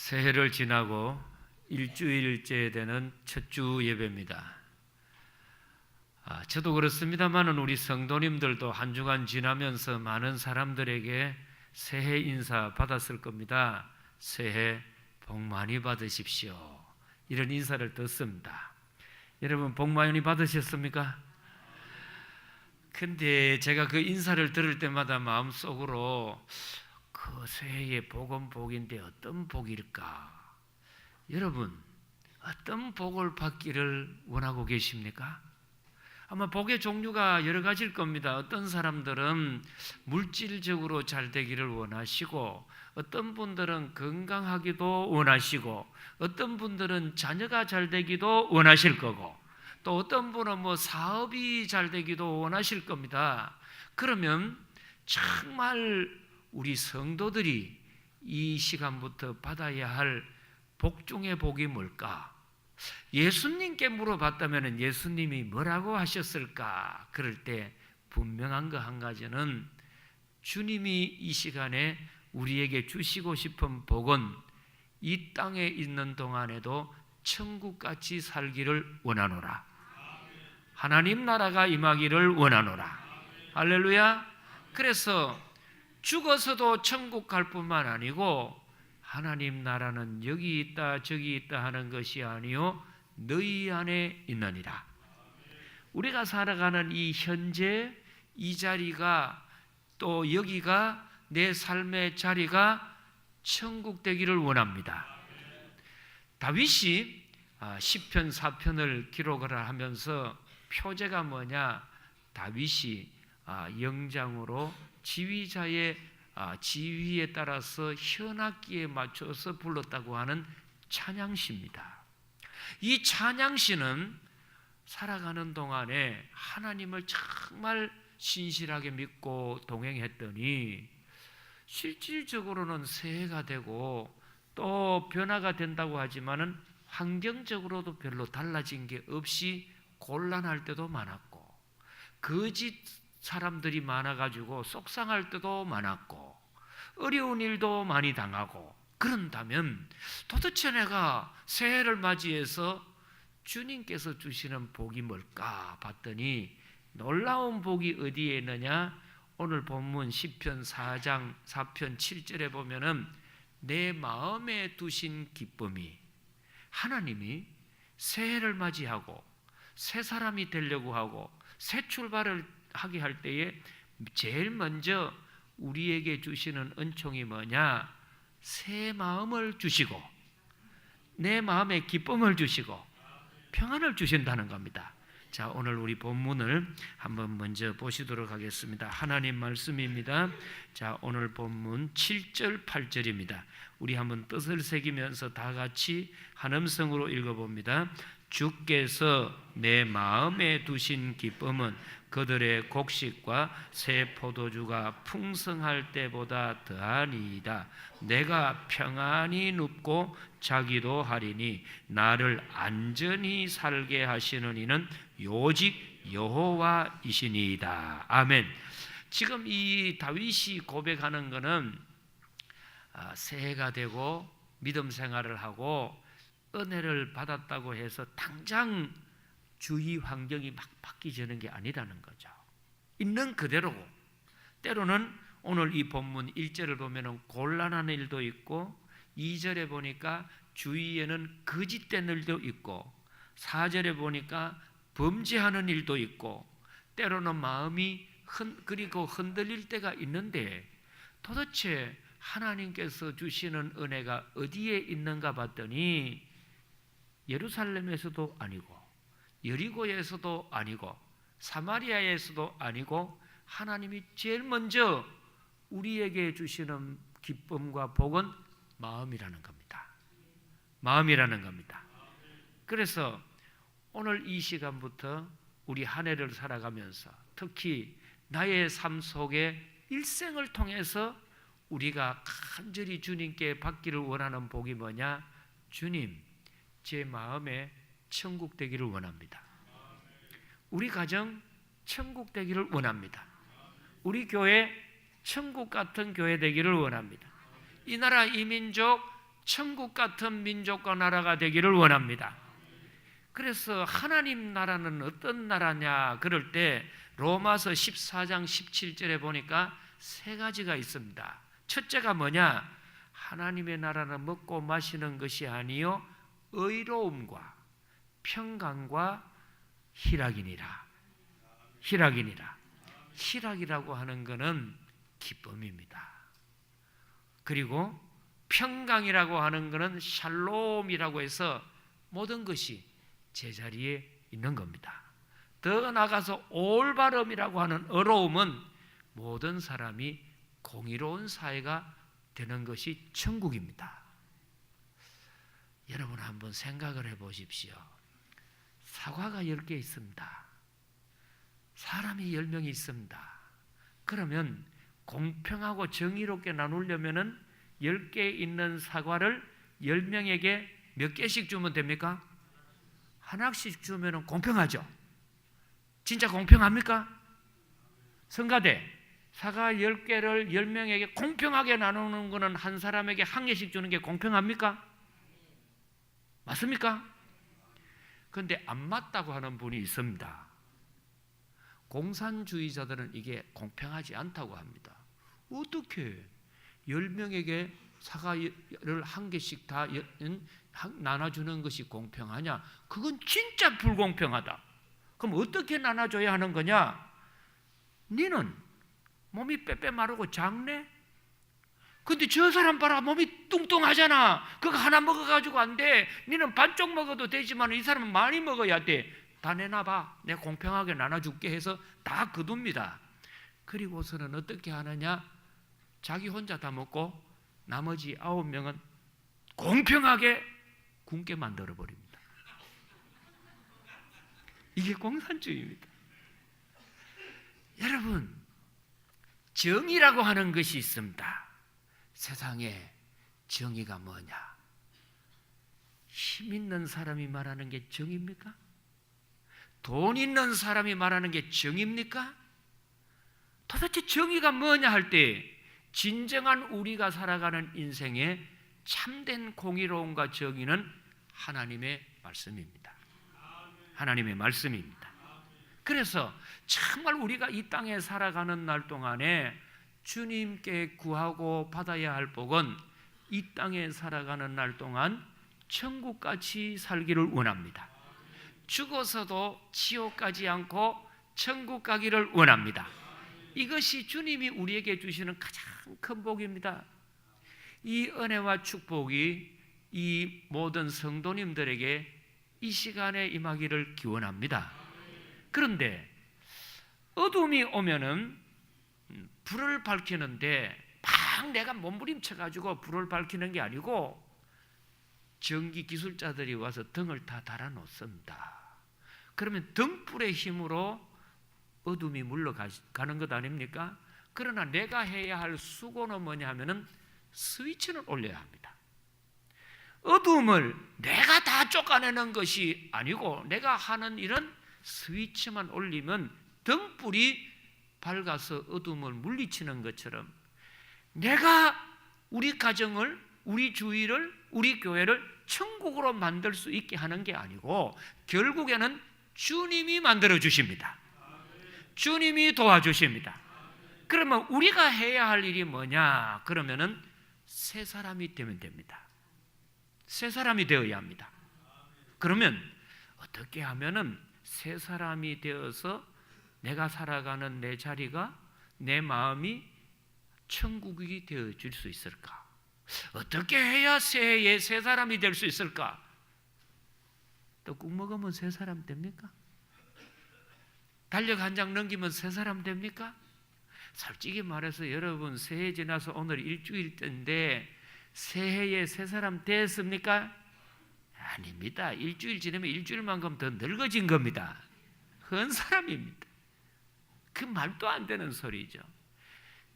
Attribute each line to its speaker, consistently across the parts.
Speaker 1: 새해를 지나고 일주일째 되는 첫 주 예배입니다. 저도 그렇습니다만은 우리 성도님들도 한 주간 지나면서 많은 사람들에게 새해 인사 받았을 겁니다. 새해 복 많이 받으십시오. 이런 인사를 듣습니다. 여러분 복 많이 받으셨습니까? 근데 제가 그 인사를 들을 때마다 마음속으로 그 새해의 복은 복인데 어떤 복일까? 여러분 어떤 복을 받기를 원하고 계십니까? 아마 복의 종류가 여러 가지일 겁니다. 어떤 사람들은 물질적으로 잘 되기를 원하시고, 어떤 분들은 건강하기도 원하시고, 어떤 분들은 자녀가 잘 되기도 원하실 거고, 또 어떤 분은 사업이 잘 되기도 원하실 겁니다. 그러면 정말 우리 성도들이 이 시간부터 받아야 할 복 중의 복이 뭘까? 예수님께 물어봤다면 예수님이 뭐라고 하셨을까? 그럴 때 분명한 거 한 가지는 주님이 이 시간에 우리에게 주시고 싶은 복은 이 땅에 있는 동안에도 천국같이 살기를 원하노라. 하나님 나라가 임하기를 원하노라. 할렐루야. 그래서 죽어서도 천국 갈 뿐만 아니고 하나님 나라는 여기 있다 저기 있다 하는 것이 아니요 너희 안에 있느니라. 우리가 살아가는 이 현재 이 자리가 또 여기가 내 삶의 자리가 천국 되기를 원합니다. 다윗이 시편 4편을 기록을 하면서 표제가 뭐냐? 다윗이 영장으로 지휘자의 지휘에 따라서 현악기에 맞춰서 불렀다고 하는 찬양시입니다. 이 찬양시는 살아가는 동안에 하나님을 정말 신실하게 믿고 동행했더니 실질적으로는 새해가 되고 또 변화가 된다고 하지만은 환경적으로도 별로 달라진 게 없이 곤란할 때도 많았고 거짓 사람들이 많아가지고 속상할 때도 많았고 어려운 일도 많이 당하고 그런다면 도대체 내가 새해를 맞이해서 주님께서 주시는 복이 뭘까 봤더니 놀라운 복이 어디에 있느냐? 오늘 본문 시편 4장 4편 7절에 보면은 내 마음에 두신 기쁨이, 하나님이 새해를 맞이하고 새 사람이 되려고 하고 새 출발을 하게 할 때에 제일 먼저 우리에게 주시는 은총이 뭐냐? 새 마음을 주시고 내 마음에 기쁨을 주시고 평안을 주신다는 겁니다. 자, 오늘 우리 본문을 한번 먼저 보시도록 하겠습니다. 하나님 말씀입니다. 자, 오늘 본문 7절 8절입니다. 우리 한번 뜻을 새기면서 다 같이 한 음성으로 읽어봅니다. 주께서 내 마음에 두신 기쁨은 그들의 곡식과 새 포도주가 풍성할 때보다 더하니이다. 내가 평안히 눕고 자기도 하리니 나를 안전히 살게 하시는 이는 오직 여호와이시니이다. 아멘. 지금 이 다윗이 고백하는 것은 새해가 되고 믿음 생활을 하고 은혜를 받았다고 해서 당장 주위 환경이 막 바뀌지는 게 아니라는 거죠. 있는 그대로고, 때로는 오늘 이 본문 1절을 보면 곤란한 일도 있고 2절에 보니까 주위에는 거짓된 일도 있고 4절에 보니까 범죄하는 일도 있고 때로는 마음이 그리고 흔들릴 때가 있는데 도대체 하나님께서 주시는 은혜가 어디에 있는가 봤더니 예루살렘에서도 아니고 여리고에서도 아니고 사마리아에서도 아니고 하나님이 제일 먼저 우리에게 주시는 기쁨과 복은 마음이라는 겁니다. 마음이라는 겁니다. 그래서 오늘 이 시간부터 우리 한 해를 살아가면서 특히 나의 삶 속에 일생을 통해서 우리가 간절히 주님께 받기를 원하는 복이 뭐냐? 주님, 제 마음에 천국 되기를 원합니다. 우리 가정 천국 되기를 원합니다. 우리 교회 천국 같은 교회 되기를 원합니다. 이 나라 이 민족 천국 같은 민족과 나라가 되기를 원합니다. 그래서 하나님 나라는 어떤 나라냐 그럴 때 로마서 14장 17절에 보니까 세 가지가 있습니다. 첫째가 뭐냐? 하나님의 나라는 먹고 마시는 것이 아니요 의로움과 평강과 희락이니라. 희락이라고 하는 것은 기쁨입니다. 그리고 평강이라고 하는 것은 샬롬이라고 해서 모든 것이 제자리에 있는 겁니다. 더 나아가서 올바름이라고 하는 의로움은 모든 사람이 공의로운 사회가 되는 것이 천국입니다. 여러분 한번 생각을 해보십시오. 사과가 10개 있습니다. 사람이 10명이 있습니다. 그러면 공평하고 정의롭게 나누려면 10개 있는 사과를 10명에게 몇 개씩 주면 됩니까? 하나씩 주면 공평하죠. 진짜 공평합니까? 성가대, 사과 10개를 10명에게 공평하게 나누는 것은 한 사람에게 한 개씩 주는 게 공평합니까? 맞습니까? 그런데 안 맞다고 하는 분이 있습니다. 공산주의자들은 이게 공평하지 않다고 합니다. 어떻게 10명에게 사과를 한 개씩 다 나눠주는 것이 공평하냐? 그건 진짜 불공평하다. 그럼 어떻게 나눠줘야 하는 거냐? 니는 몸이 빼빼 마르고 작네? 근데 저 사람 봐라, 몸이 뚱뚱하잖아. 그거 하나 먹어가지고 안 돼. 니는 반쪽 먹어도 되지만 이 사람은 많이 먹어야 돼. 다 내놔봐. 내가 공평하게 나눠줄게 해서 다 거둡니다. 그리고서는 어떻게 하느냐? 자기 혼자 다 먹고 나머지 9명은 공평하게 굶게 만들어버립니다. 이게 공산주의입니다. 여러분, 정의라고 하는 것이 있습니다. 세상에 정의가 뭐냐? 힘 있는 사람이 말하는 게 정의입니까? 돈 있는 사람이 말하는 게 정의입니까? 도대체 정의가 뭐냐 할 때 진정한 우리가 살아가는 인생의 참된 공의로움과 정의는 하나님의 말씀입니다. 하나님의 말씀입니다. 그래서 정말 우리가 이 땅에 살아가는 날 동안에 주님께 구하고 받아야 할 복은 이 땅에 살아가는 날 동안 천국같이 살기를 원합니다. 죽어서도 지옥 가지 않고 천국 가기를 원합니다. 이것이 주님이 우리에게 주시는 가장 큰 복입니다. 이 은혜와 축복이 이 모든 성도님들에게 이 시간에 임하기를 기원합니다. 그런데 어둠이 오면은 불을 밝히는데 막 내가 몸부림쳐가지고 불을 밝히는 게 아니고 전기 기술자들이 와서 등을 다 달아놓습니다. 그러면 등불의 힘으로 어둠이 물러가는 것 아닙니까? 그러나 내가 해야 할 수고는 뭐냐 하면은 스위치는 올려야 합니다. 어둠을 내가 다 쫓아내는 것이 아니고 내가 하는 일은 스위치만 올리면 등불이 밝아서 어둠을 물리치는 것처럼 내가 우리 가정을, 우리 주위를, 우리 교회를 천국으로 만들 수 있게 하는 게 아니고 결국에는 주님이 만들어 주십니다. 주님이 도와주십니다. 그러면 우리가 해야 할 일이 뭐냐? 그러면은 새 사람이 되면 됩니다. 새 사람이 되어야 합니다. 그러면 어떻게 하면은 새 사람이 되어서 내가 살아가는 내 자리가, 내 마음이 천국이 되어질 수 있을까? 어떻게 해야 새해에 새 사람이 될 수 있을까? 떡국 먹으면 새 사람 됩니까? 달력 한 장 넘기면 새 사람 됩니까? 솔직히 말해서 여러분 새해 지나서 오늘 일주일째인데 새해에 새 사람 됐습니까? 아닙니다. 일주일 지나면 일주일만큼 더 늙어진 겁니다. 헌 사람입니다. 그 말도 안 되는 소리죠.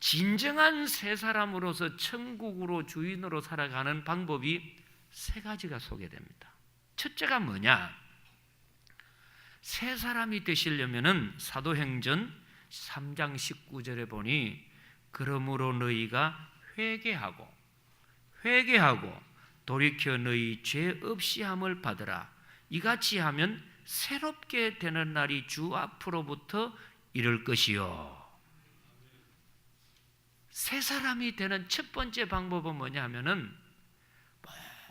Speaker 1: 진정한 새 사람으로서 천국으로 주인으로 살아가는 방법이 세 가지가 소개됩니다. 첫째가 뭐냐? 새 사람이 되시려면은 사도행전 3장 19절에 보니 그러므로 너희가 회개하고 돌이켜 너희 죄 없이 함을 받으라. 이같이 하면 새롭게 되는 날이 주 앞으로부터 이를 것이요. 새 사람이 되는 첫 번째 방법은 뭐냐 하면은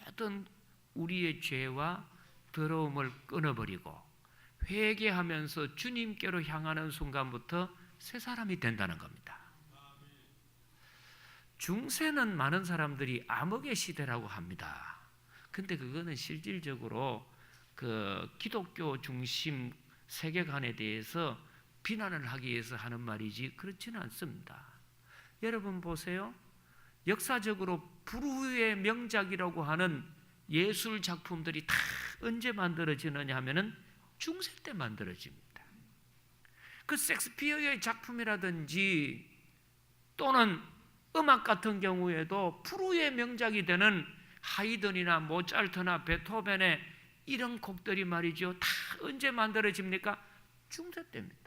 Speaker 1: 모든 우리의 죄와 더러움을 끊어버리고 회개하면서 주님께로 향하는 순간부터 새 사람이 된다는 겁니다. 중세는 많은 사람들이 암흑의 시대라고 합니다. 근데 그거는 실질적으로 그 기독교 중심 세계관에 대해서 비난을 하기 위해서 하는 말이지 그렇지는 않습니다. 여러분 보세요. 역사적으로 불후의 명작이라고 하는 예술 작품들이 다 언제 만들어지느냐 하면은 중세 때 만들어집니다. 그 셰익스피어의 작품이라든지 또는 음악 같은 경우에도 불후의 명작이 되는 하이든이나 모차르트나 베토벤의 이런 곡들이 말이죠. 다 언제 만들어집니까? 중세 때입니다.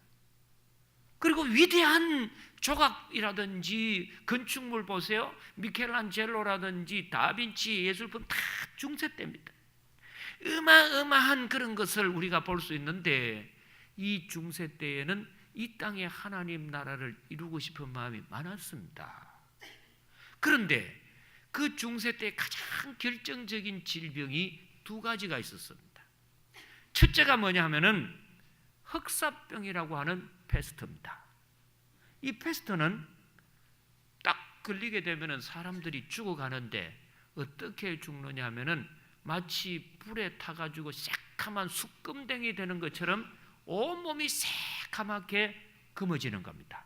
Speaker 1: 그리고 위대한 조각이라든지 건축물 보세요. 미켈란젤로라든지 다빈치 예술품 다 중세 때입니다. 어마어마한 그런 것을 우리가 볼 수 있는데 이 중세 때에는 이 땅에 하나님 나라를 이루고 싶은 마음이 많았습니다. 그런데 그 중세 때 가장 결정적인 질병이 두 가지가 있었습니다. 첫째가 뭐냐 하면은 흑사병이라고 하는 패스트입니다. 이 패스트는 딱 걸리게 되면은 사람들이 죽어가는데 어떻게 죽느냐 하면은 마치 불에 타가지고 새카만 수금댕이 되는 것처럼 온몸이 새카맣게 검어지는 겁니다.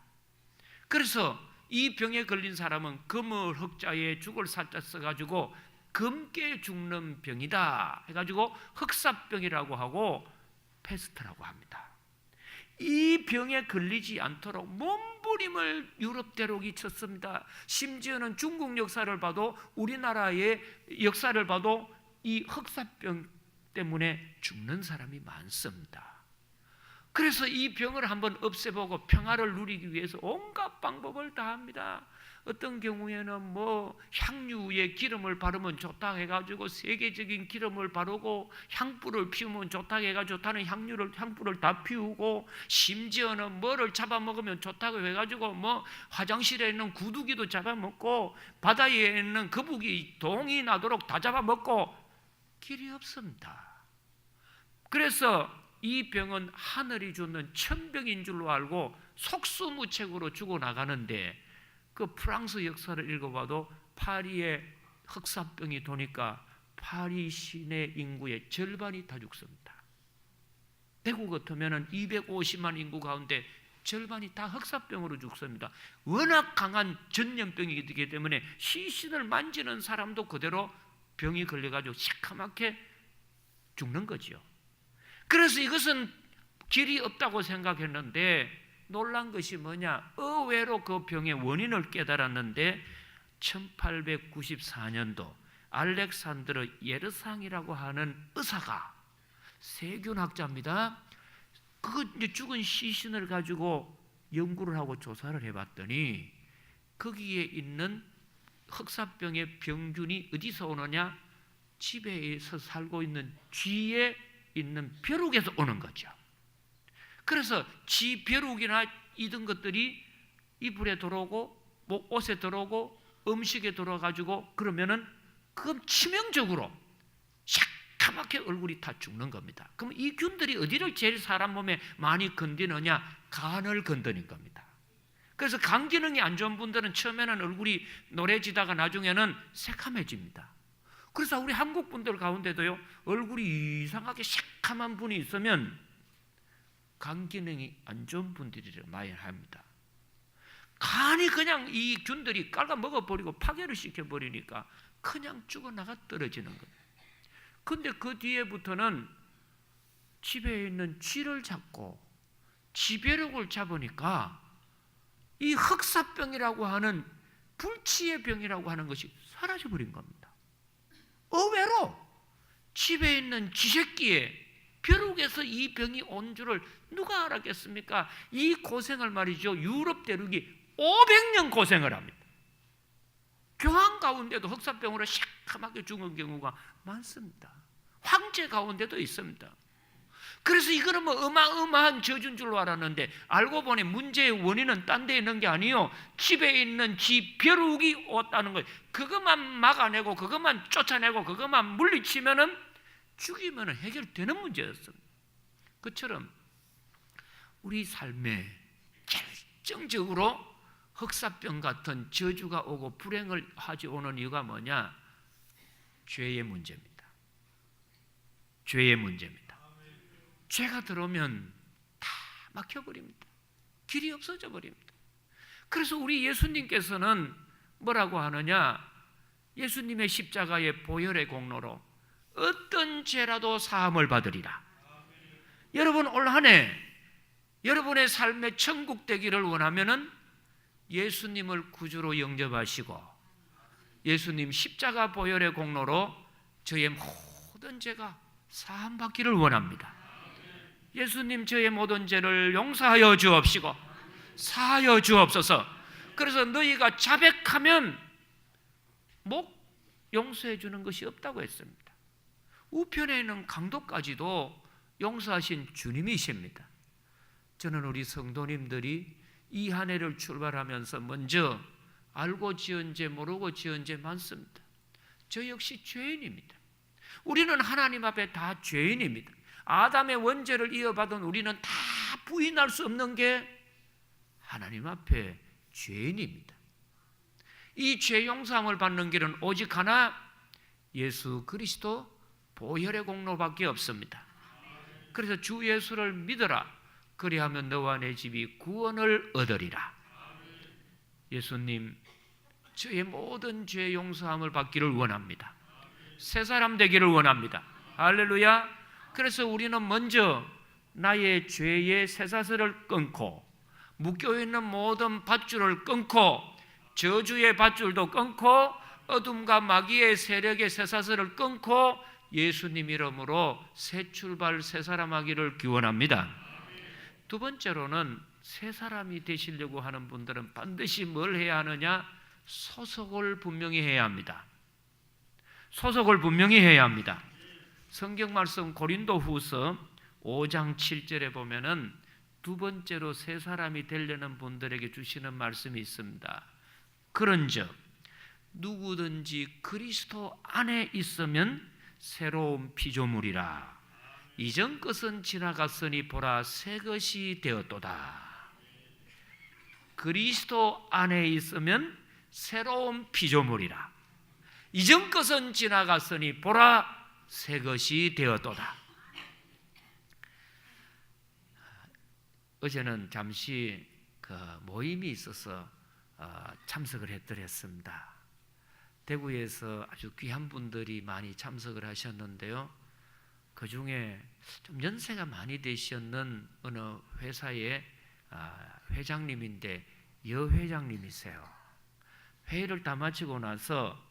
Speaker 1: 그래서 이 병에 걸린 사람은 금을 흑자에 죽을 사자 써가지고 검게 죽는 병이다 해가지고 흑사병이라고 하고 패스트라고 합니다. 이 병에 걸리지 않도록 몸부림을 유럽 대륙이 쳤습니다. 심지어는 중국 역사를 봐도 우리나라의 역사를 봐도 이 흑사병 때문에 죽는 사람이 많습니다. 그래서 이 병을 한번 없애보고 평화를 누리기 위해서 온갖 방법을 다 합니다. 어떤 경우에는 뭐 향유에 기름을 바르면 좋다 해가지고 세계적인 기름을 바르고 향불을 피우면 좋다 해가지고 좋다는 향불을 다 피우고 심지어는 뭐를 잡아먹으면 좋다고 해가지고 뭐 화장실에 있는 구두기도 잡아먹고 바다에 있는 거북이 동이 나도록 다 잡아먹고 길이 없습니다. 그래서 이 병은 하늘이 주는 천병인 줄로 알고 속수무책으로 죽어나가는데 그 프랑스 역사를 읽어봐도 파리에 흑사병이 도니까 파리 시내 인구의 절반이 다 죽습니다. 대구 같으면 250만 인구 가운데 절반이 다 흑사병으로 죽습니다. 워낙 강한 전염병이기 때문에 시신을 만지는 사람도 그대로 병이 걸려가지고 시커멓게 죽는 거죠. 그래서 이것은 길이 없다고 생각했는데 놀란 것이 뭐냐? 의외로 그 병의 원인을 깨달았는데 1894년도 알렉산드르 예르상이라고 하는 의사가 세균학자입니다. 그 이제 죽은 시신을 가지고 연구를 하고 조사를 해봤더니 거기에 있는 흑사병의 병균이 어디서 오느냐? 집에서 살고 있는 쥐에 있는 벼룩에서 오는 거죠. 그래서 쥐 벼룩이나 이런 것들이 이불에 들어오고 뭐 옷에 들어오고 음식에 들어가지고 그러면은 그건 치명적으로 새카맣게 얼굴이 다 죽는 겁니다. 그럼 이 균들이 어디를 제일 사람 몸에 많이 건드느냐? 간을 건드는 겁니다. 그래서 간 기능이 안 좋은 분들은 처음에는 얼굴이 노래지다가 나중에는 새카매집니다. 그래서 우리 한국 분들 가운데도요, 얼굴이 이상하게 새카만 분이 있으면 간 기능이 안 좋은 분들이라고 많이 합니다. 간이 그냥 이 균들이 깔아 먹어버리고 파괴를 시켜버리니까 그냥 죽어나가 떨어지는 거예요. 근데 그 뒤에부터는 집에 있는 쥐를 잡고 지벼룩을 잡으니까 이 흑사병이라고 하는 불치의 병이라고 하는 것이 사라져버린 겁니다. 의외로 집에 있는 쥐새끼에 벼룩에서 이 병이 온 줄을 누가 알았겠습니까? 이 고생을 말이죠, 유럽 대륙이 500년 고생을 합니다. 교황 가운데도 흑사병으로 시커멓게 죽은 경우가 많습니다. 황제 가운데도 있습니다. 그래서 이거는 뭐 어마어마한 저주인 줄 알았는데 알고 보니 문제의 원인은 딴 데 있는 게 아니에요. 집에 있는 지 벼룩이 왔다는 거예요. 그것만 막아내고 그것만 쫓아내고 그것만 물리치면은 죽이면 해결되는 문제였습니다. 그처럼 우리 삶에 결정적으로 흑사병 같은 저주가 오고 불행을 가져오는 이유가 뭐냐? 죄의 문제입니다. 죄의 문제입니다. 죄가 들어오면 다 막혀버립니다. 길이 없어져 버립니다. 그래서 우리 예수님께서는 뭐라고 하느냐? 예수님의 십자가의 보혈의 공로로 어떤 죄라도 사함을 받으리라. 여러분 올 한 해 여러분의 삶에 천국 되기를 원하면은 예수님을 구주로 영접하시고 예수님 십자가 보혈의 공로로 저의 모든 죄가 사함받기를 원합니다. 예수님 저의 모든 죄를 용서하여 주옵시고 사하여 주옵소서. 그래서 너희가 자백하면 목 용서해 주는 것이 없다고 했습니다. 우편에 있는 강도까지도 용서하신 주님이십니다. 저는 우리 성도님들이 이 한 해를 출발하면서 먼저 알고 지은 죄 모르고 지은 죄 많습니다. 저 역시 죄인입니다. 우리는 하나님 앞에 다 죄인입니다. 아담의 원죄를 이어받은 우리는 다 부인할 수 없는 게 하나님 앞에 죄인입니다. 이 죄 용서함을 받는 길은 오직 하나, 예수 그리스도 보혈의 공로밖에 없습니다. 그래서 주 예수를 믿어라. 그리하면 너와 내 집이 구원을 얻으리라. 예수님, 저의 모든 죄 용서함을 받기를 원합니다. 새 사람 되기를 원합니다. 할렐루야. 그래서 우리는 먼저 나의 죄의 쇠사슬을 끊고 묶여있는 모든 밧줄을 끊고 저주의 밧줄도 끊고 어둠과 마귀의 세력의 쇠사슬을 끊고 예수님 이름으로 새 출발 새 사람 하기를 기원합니다. 두 번째로는 새 사람이 되시려고 하는 분들은 반드시 뭘 해야 하느냐? 소속을 분명히 해야 합니다. 소속을 분명히 해야 합니다. 성경 말씀 고린도후서 5장 7절에 보면은 두 번째로 새 사람이 되려는 분들에게 주시는 말씀이 있습니다. 그런즉 누구든지 그리스도 안에 있으면 새로운 피조물이라. 이전 것은 지나갔으니 보라 새 것이 되었도다. 그리스도 안에 있으면 새로운 피조물이라. 이전 것은 지나갔으니 보라 새 것이 되었도다. 어제는 잠시 그 모임이 있어서 참석을 해드렸습니다. 대구에서 아주 귀한 분들이 많이 참석을 하셨는데요. 그 중에 좀 연세가 많이 되셨는 어느 회사의 회장님인데 여회장님이세요. 회의를 다 마치고 나서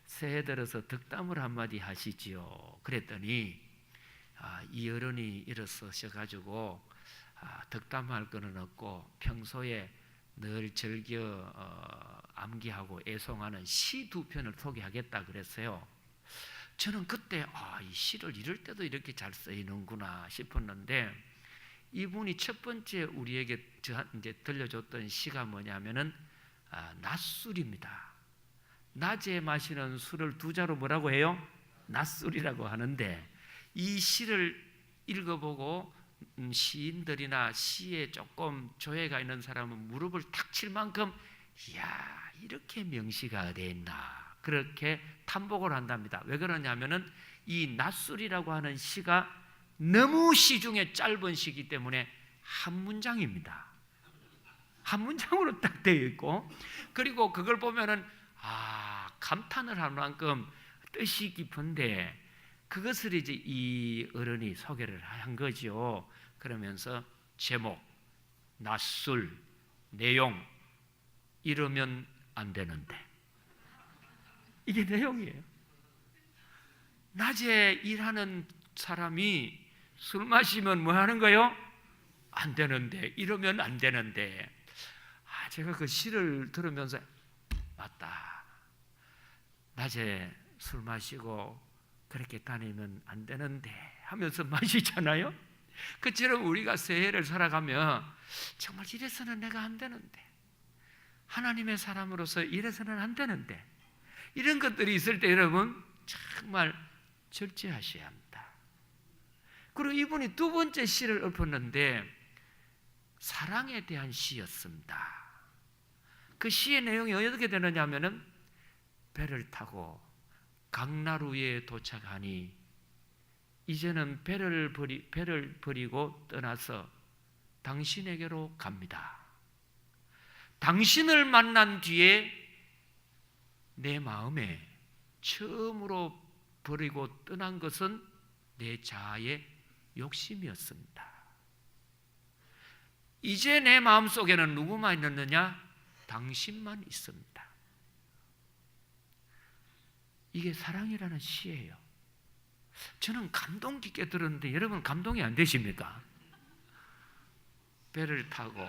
Speaker 1: 새해 들어서 덕담을 한마디 하시지요. 그랬더니 이 어른이 일어서셔가지고 덕담할 거는 없고 평소에 늘 즐겨 암기하고 애송하는 시 두 편을 소개하겠다 그랬어요. 저는 그때 이 시를 이럴 때도 이렇게 잘 쓰이는구나 싶었는데 이분이 첫 번째 우리에게 이제 들려줬던 시가 뭐냐면은 낮술입니다. 낮에 마시는 술을 두 자로 뭐라고 해요? 낮술이라고 하는데 이 시를 읽어보고 시인들이나 시에 조금 조예가 있는 사람은 무릎을 탁 칠 만큼 이야 이렇게 명시가 어디에 있나 그렇게 탐복을 한답니다. 왜 그러냐면은 이 낮술이라고 하는 시가 너무 시중에 짧은 시기 때문에 한 문장입니다. 한 문장으로 딱 되어 있고 그리고 그걸 보면은 감탄을 할 만큼 뜻이 깊은데 그것을 이제 이 어른이 소개를 한 거죠. 그러면서 제목, 낮술, 내용 이러면 안 되는데 이게 내용이에요. 낮에 일하는 사람이 술 마시면 뭐 하는 거예요? 안 되는데 이러면 안 되는데 제가 그 시를 들으면서 맞다. 낮에 술 마시고 그렇게 다니면 안 되는데 하면서 마시잖아요. 그처럼 우리가 새해를 살아가며 정말 이래서는 내가 안 되는데, 하나님의 사람으로서 이래서는 안 되는데, 이런 것들이 있을 때 여러분 정말 절제하셔야 합니다. 그리고 이분이 두 번째 시를 읊었는데 사랑에 대한 시였습니다. 그 시의 내용이 어떻게 되느냐 하면은, 배를 타고 강나루에 도착하니 이제는 배를 버리고 떠나서 당신에게로 갑니다. 당신을 만난 뒤에 내 마음에 처음으로 버리고 떠난 것은 내 자아의 욕심이었습니다. 이제 내 마음속에는 누구만 있느냐? 당신만 있습니다. 이게 사랑이라는 시예요. 저는 감동 깊게 들었는데 여러분 감동이 안 되십니까? 배를 타고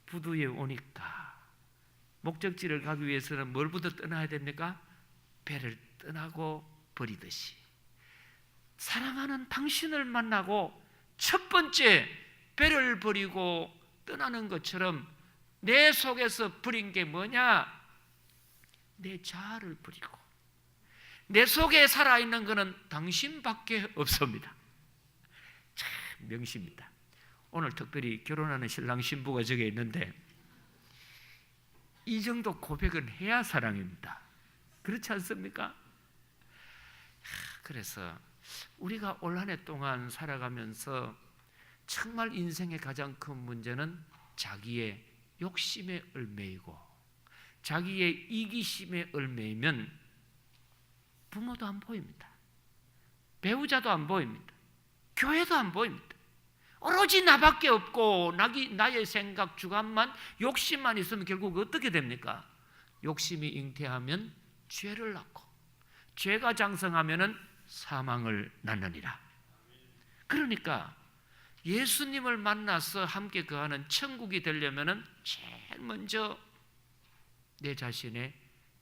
Speaker 1: 부두에 오니까 목적지를 가기 위해서는 뭘부터 떠나야 됩니까? 배를 떠나고 버리듯이 사랑하는 당신을 만나고 첫 번째 배를 버리고 떠나는 것처럼 내 속에서 버린 게 뭐냐? 내 자아를 버리고 내 속에 살아있는 것은 당신밖에 없습니다. 참 명시입니다. 오늘 특별히 결혼하는 신랑 신부가 저기 있는데 이 정도 고백은 해야 사랑입니다. 그렇지 않습니까? 그래서 우리가 올 한 해 동안 살아가면서 정말 인생의 가장 큰 문제는 자기의 욕심에 얽매이고 자기의 이기심에 얽매이면 부모도 안 보입니다. 배우자도 안 보입니다. 교회도 안 보입니다. 오로지 나밖에 없고 나의 생각, 주관만, 욕심만 있으면 결국 어떻게 됩니까? 욕심이 잉태하면 죄를 낳고 죄가 장성하면 사망을 낳느니라. 그러니까 예수님을 만나서 함께 거하는 천국이 되려면 제일 먼저 내 자신의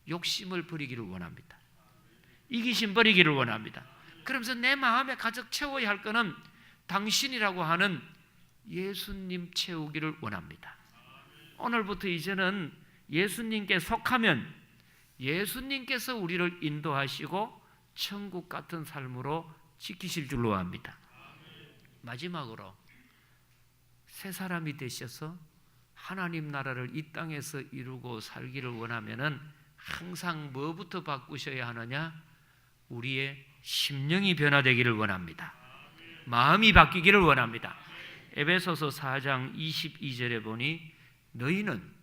Speaker 1: 욕심을 버리기를 원합니다. 이기심 버리기를 원합니다. 그러면서 내 마음에 가득 채워야 할 것은 당신이라고 하는 예수님 채우기를 원합니다. 오늘부터 이제는 예수님께 속하면 예수님께서 우리를 인도하시고 천국 같은 삶으로 지키실 줄로 압니다. 마지막으로 새 사람이 되셔서 하나님 나라를 이 땅에서 이루고 살기를 원하면은 항상 뭐부터 바꾸셔야 하느냐? 우리의 심령이 변화되기를 원합니다. 마음이 바뀌기를 원합니다. 에베소서 4장 22절에 보니 너희는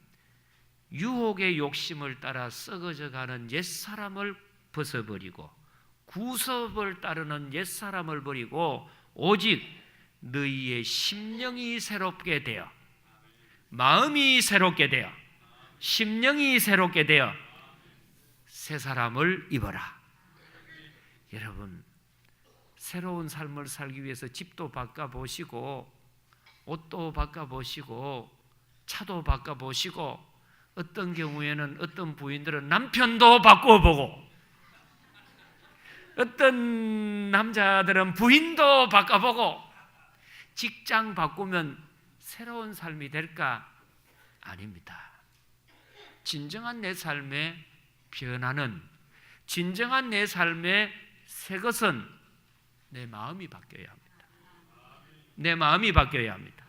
Speaker 1: 유혹의 욕심을 따라 썩어져가는 옛사람을 벗어버리고 구습을 따르는 옛사람을 버리고 오직 너희의 심령이 새롭게 되어 마음이 새롭게 되어 심령이 새롭게 되어 새 사람을 입어라. 여러분 새로운 삶을 살기 위해서 집도 바꿔보시고 옷도 바꿔보시고 차도 바꿔보시고 어떤 경우에는 어떤 부인들은 남편도 바꿔보고 어떤 남자들은 부인도 바꿔보고 직장 바꾸면 새로운 삶이 될까? 아닙니다. 진정한 내 삶의 변화는 진정한 내 삶의 새 것은 내 마음이 바뀌어야 합니다. 내 마음이 바뀌어야 합니다.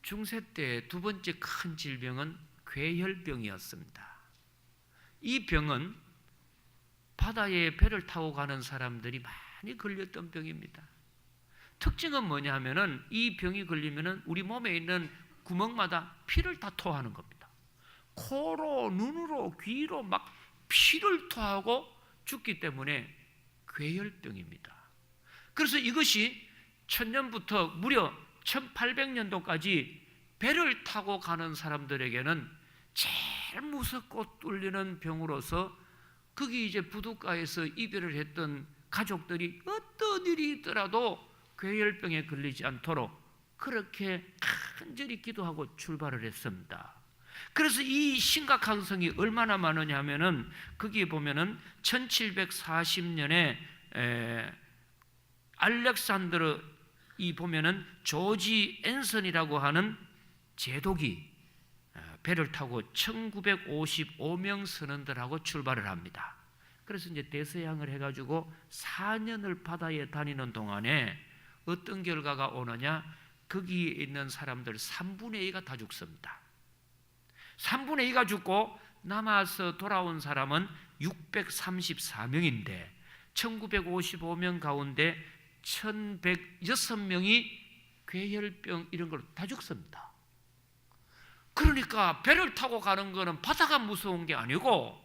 Speaker 1: 중세 때 두 번째 큰 질병은 괴혈병이었습니다. 이 병은 바다에 배를 타고 가는 사람들이 많이 걸렸던 병입니다. 특징은 뭐냐 하면은 이 병이 걸리면은 우리 몸에 있는 구멍마다 피를 다 토하는 겁니다. 코로, 눈으로, 귀로 막 피를 토하고 죽기 때문에 괴혈병입니다. 그래서 이것이 천년부터 무려 1800년도까지 배를 타고 가는 사람들에게는 제일 무섭고 뚫리는 병으로서 거기 이제 부둣가에서 이별을 했던 가족들이 어떤 일이 있더라도 괴혈병에 걸리지 않도록 그렇게 간절히 기도하고 출발을 했습니다. 그래서 이 심각성이 얼마나 많으냐 하면은 거기에 보면은 1740년에 알렉산드로 이 보면은 조지 앤슨이라고 하는 제독이 배를 타고 1955명 선원들하고 출발을 합니다. 그래서 이제 대서양을 해가지고 4년을 바다에 다니는 동안에 어떤 결과가 오느냐? 거기에 있는 사람들 3분의 2가 다 죽습니다. 3분의 2가 죽고 남아서 돌아온 사람은 634명인데 1955명 가운데 1106명이 괴혈병 이런 걸로 다 죽습니다. 그러니까 배를 타고 가는 거는 바다가 무서운 게 아니고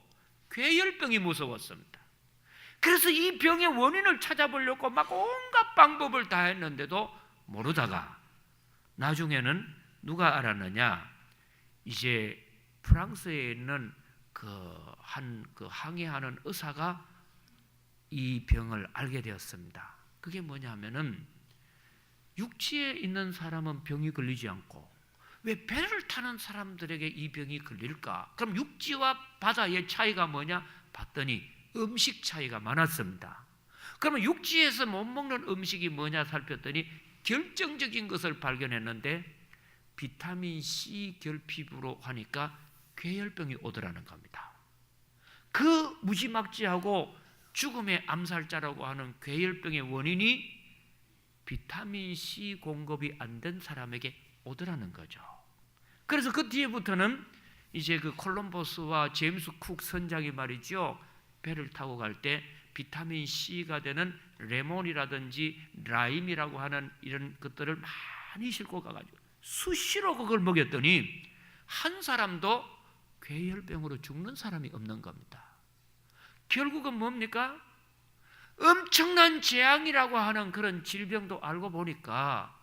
Speaker 1: 괴혈병이 무서웠습니다. 그래서 이 병의 원인을 찾아보려고 막 온갖 방법을 다 했는데도 모르다가 나중에는 누가 알았느냐? 이제 프랑스에 있는 그 항해하는 의사가 이 병을 알게 되었습니다. 그게 뭐냐면은 육지에 있는 사람은 병이 걸리지 않고 왜 배를 타는 사람들에게 이 병이 걸릴까? 그럼 육지와 바다의 차이가 뭐냐? 봤더니 음식 차이가 많았습니다. 그러면 육지에서 못 먹는 음식이 뭐냐 살폈더니 결정적인 것을 발견했는데 비타민 C 결핍으로 하니까 괴혈병이 오더라는 겁니다. 그 무지막지하고 죽음의 암살자라고 하는 괴혈병의 원인이 비타민 C 공급이 안 된 사람에게 오더라는 거죠. 그래서 그 뒤에부터는 이제 그 콜럼버스와 제임스 쿡 선장이 말이죠, 배를 타고 갈 때 비타민 C가 되는 레몬이라든지 라임이라고 하는 이런 것들을 많이 싣고 가가지고 수시로 그걸 먹였더니 한 사람도 괴혈병으로 죽는 사람이 없는 겁니다. 결국은 뭡니까? 엄청난 재앙이라고 하는 그런 질병도 알고 보니까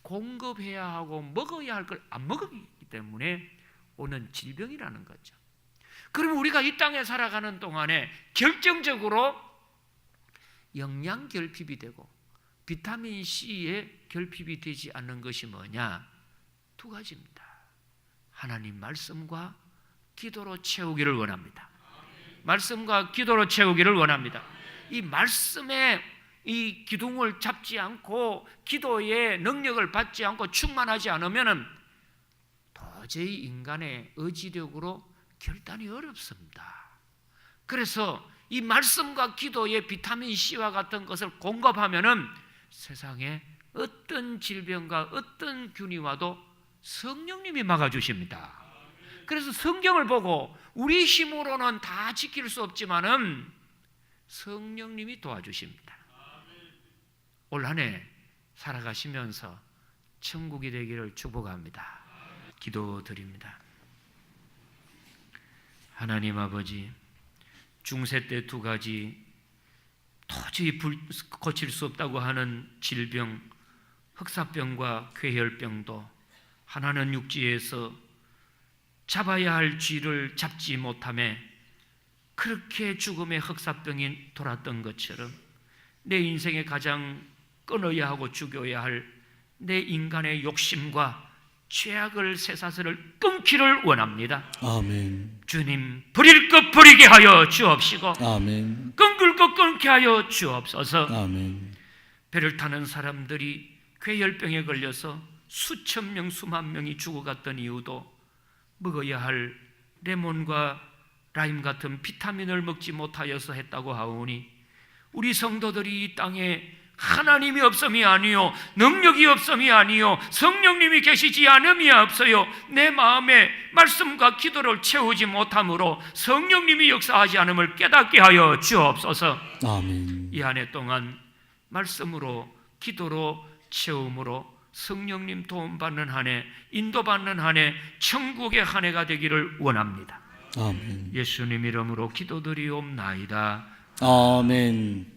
Speaker 1: 공급해야 하고 먹어야 할 걸 안 먹었기 때문에 오는 질병이라는 거죠. 그러면 우리가 이 땅에 살아가는 동안에 결정적으로 영양 결핍이 되고 비타민 C의 결핍이 되지 않는 것이 뭐냐? 두 가지입니다. 하나님 말씀과 기도로 채우기를 원합니다. 말씀과 기도로 채우기를 원합니다. 이 말씀에 이 기둥을 잡지 않고 기도의 능력을 받지 않고 충만하지 않으면 도저히 인간의 의지력으로 결단이 어렵습니다. 그래서 이 말씀과 기도의 비타민 C와 같은 것을 공급하면은 세상에 어떤 질병과 어떤 균이 와도 성령님이 막아주십니다. 그래서 성경을 보고 우리 힘으로는 다 지킬 수 없지만은 성령님이 도와주십니다. 올 한 해 살아가시면서 천국이 되기를 축복합니다. 기도드립니다. 하나님 아버지, 중세 때 두 가지 도저히 고칠 수 없다고 하는 질병, 흑사병과 괴혈병도 하나는 육지에서 잡아야 할 쥐를 잡지 못하며 그렇게 죽음의 흑사병이 돌았던 것처럼 내 인생에 가장 끊어야 하고 죽여야 할 내 인간의 욕심과 죄악을 쇠사슬을 끊기를 원합니다.
Speaker 2: 아멘.
Speaker 1: 주님, 버릴 것 버리게 하여 주옵시고
Speaker 2: 아멘.
Speaker 1: 끊을 것 끊게 하여 주옵소서.
Speaker 2: 아멘.
Speaker 1: 배를 타는 사람들이 괴혈병에 걸려서 수천 명, 수만 명이 죽어갔던 이유도 먹어야 할 레몬과 라임 같은 비타민을 먹지 못하여서 했다고 하오니 우리 성도들이 이 땅에 하나님이 없음이 아니요 능력이 없음이 아니요 성령님이 계시지 않음이 없어요. 내 마음에 말씀과 기도를 채우지 못함으로 성령님이 역사하지 않음을 깨닫게 하여 주옵소서.
Speaker 2: 아멘.
Speaker 1: 이 한 해 동안 말씀으로 기도로 채움으로 성령님 도움받는 한 해, 인도받는 한 해, 천국의 한 해가 되기를 원합니다.
Speaker 2: 아멘.
Speaker 1: 예수님 이름으로 기도드리옵나이다.
Speaker 2: 아멘.